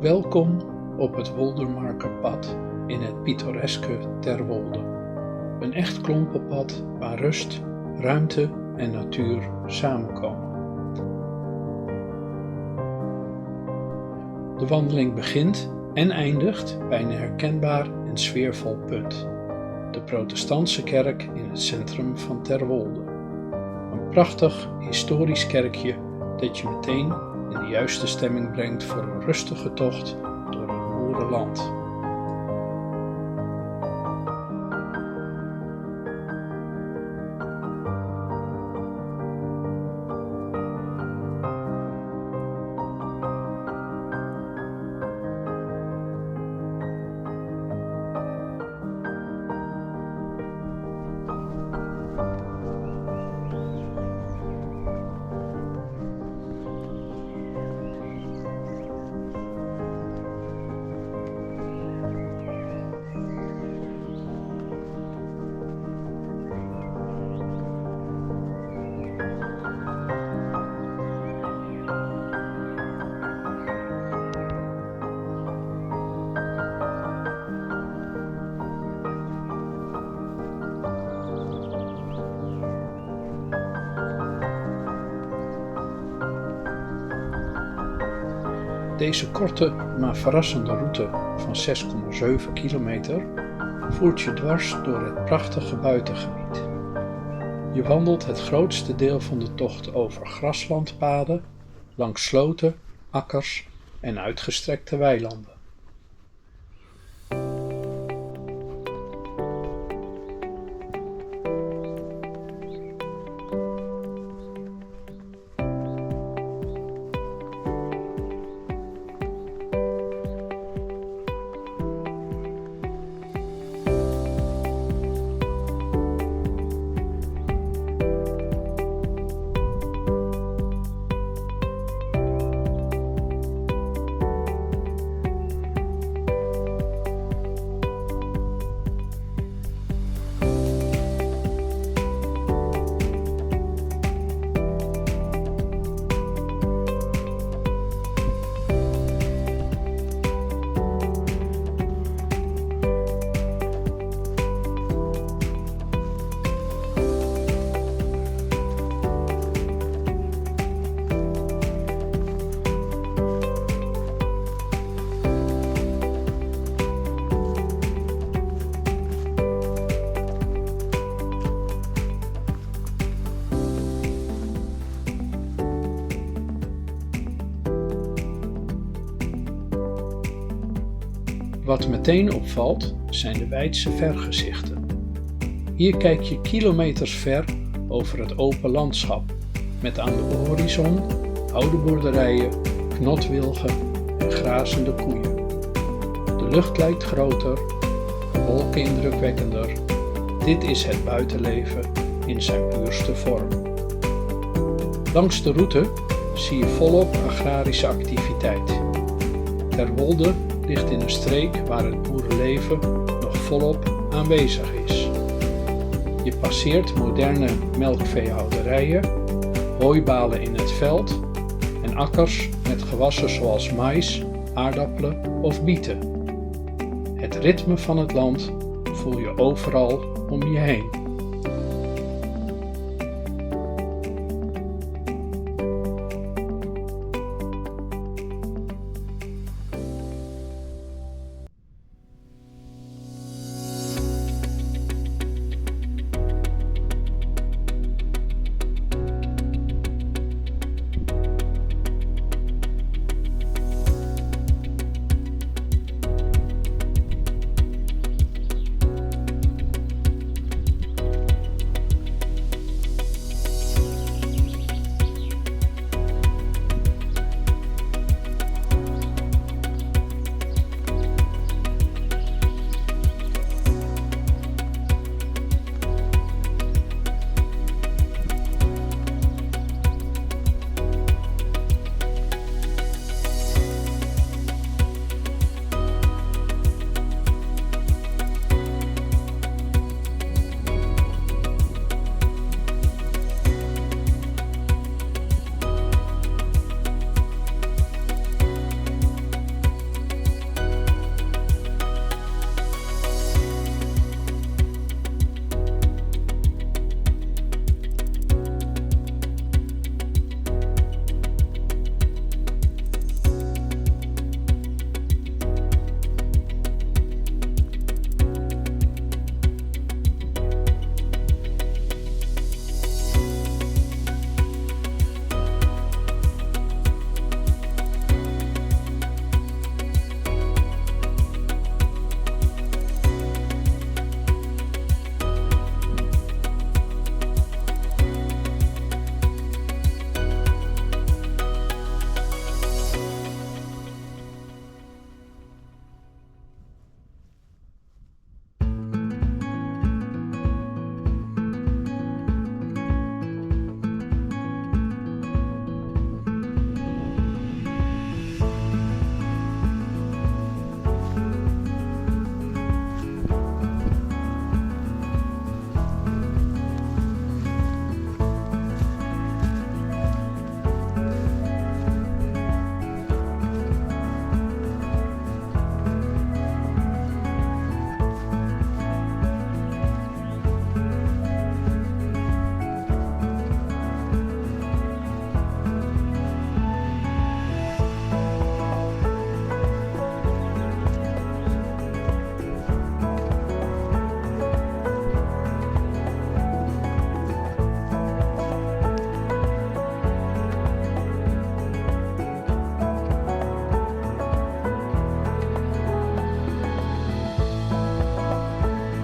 Welkom op het Woldermarkerpad in het pittoreske Terwolde. Een echt klompenpad waar rust, ruimte en natuur samenkomen. De wandeling begint en eindigt bij een herkenbaar en sfeervol punt. De protestantse kerk in het centrum van Terwolde. Een prachtig historisch kerkje dat je meteen in de juiste stemming brengt voor een rustige tocht door het boerenland. Deze korte, maar verrassende route van 6,7 kilometer voert je dwars door het prachtige buitengebied. Je wandelt het grootste deel van de tocht over graslandpaden, langs sloten, akkers en uitgestrekte weilanden. Wat meteen opvalt zijn de wijdse vergezichten. Hier kijk je kilometers ver over het open landschap, met aan de horizon oude boerderijen, knotwilgen en grazende koeien. De lucht lijkt groter, de wolken indrukwekkender. Dit is het buitenleven in zijn puurste vorm. Langs de route zie je volop agrarische activiteit. Terwolde ligt in een streek waar het boerenleven nog volop aanwezig is. Je passeert moderne melkveehouderijen, hooibalen in het veld en akkers met gewassen zoals mais, aardappelen of bieten. Het ritme van het land voel je overal om je heen.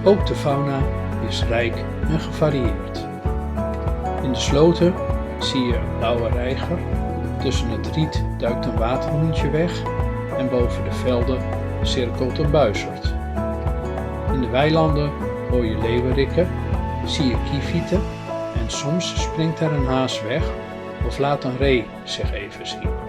Ook de fauna is rijk en gevarieerd. In de sloten zie je een blauwe reiger, tussen het riet duikt een waterhoentje weg en boven de velden cirkelt een buizerd. In de weilanden hoor je leeuwerikken, zie je kievieten en soms springt er een haas weg of laat een ree zich even zien.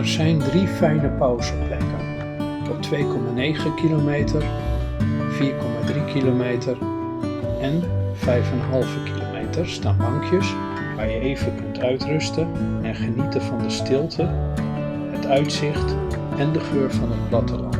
Er zijn 3 fijne pauzeplekken. Op 2,9 kilometer, 4,3 kilometer en 5,5 kilometer staan bankjes waar je even kunt uitrusten en genieten van de stilte, het uitzicht en de geur van het platteland.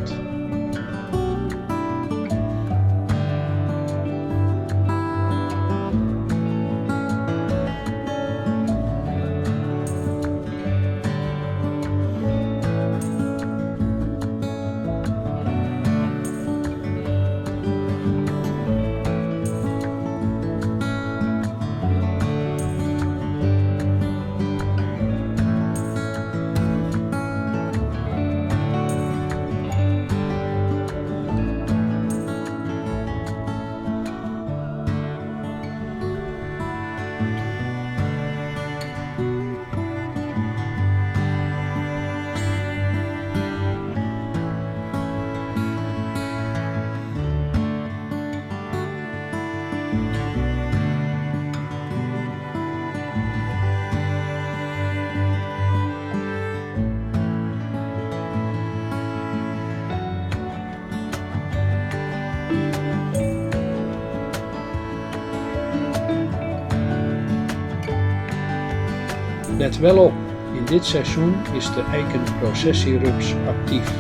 Let wel op, in dit seizoen is de eikenprocessierups actief.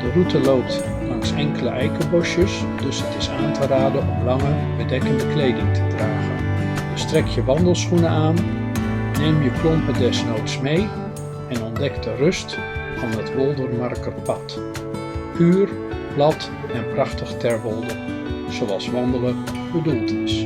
De route loopt langs enkele eikenbosjes, dus het is aan te raden om lange, bedekkende kleding te dragen. Dus trek je wandelschoenen aan, neem je klompen desnoods mee en ontdek de rust van het Woldermarkerpad. Puur, plat en prachtig Terwolde, zoals wandelen bedoeld is.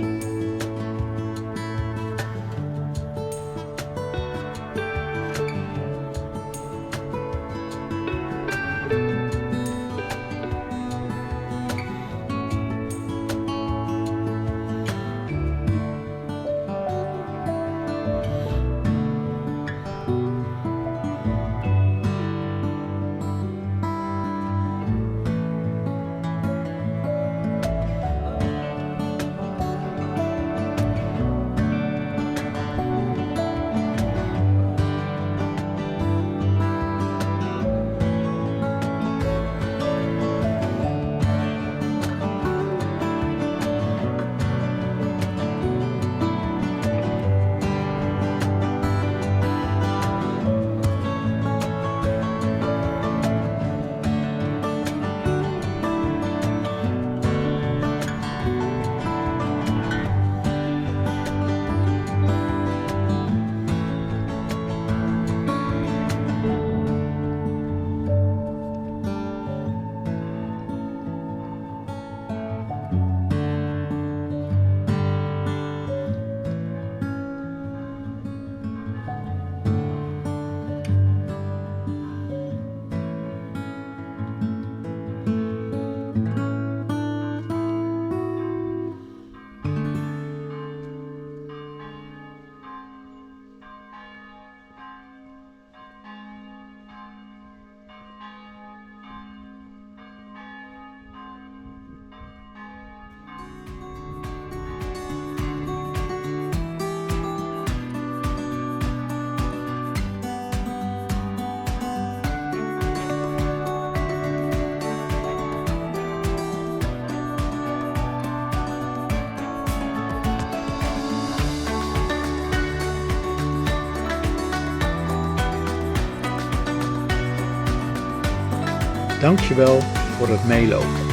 Dankjewel voor het meelopen.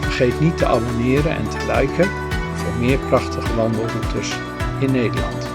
Vergeet niet te abonneren en te liken voor meer prachtige wandelroutes in Nederland.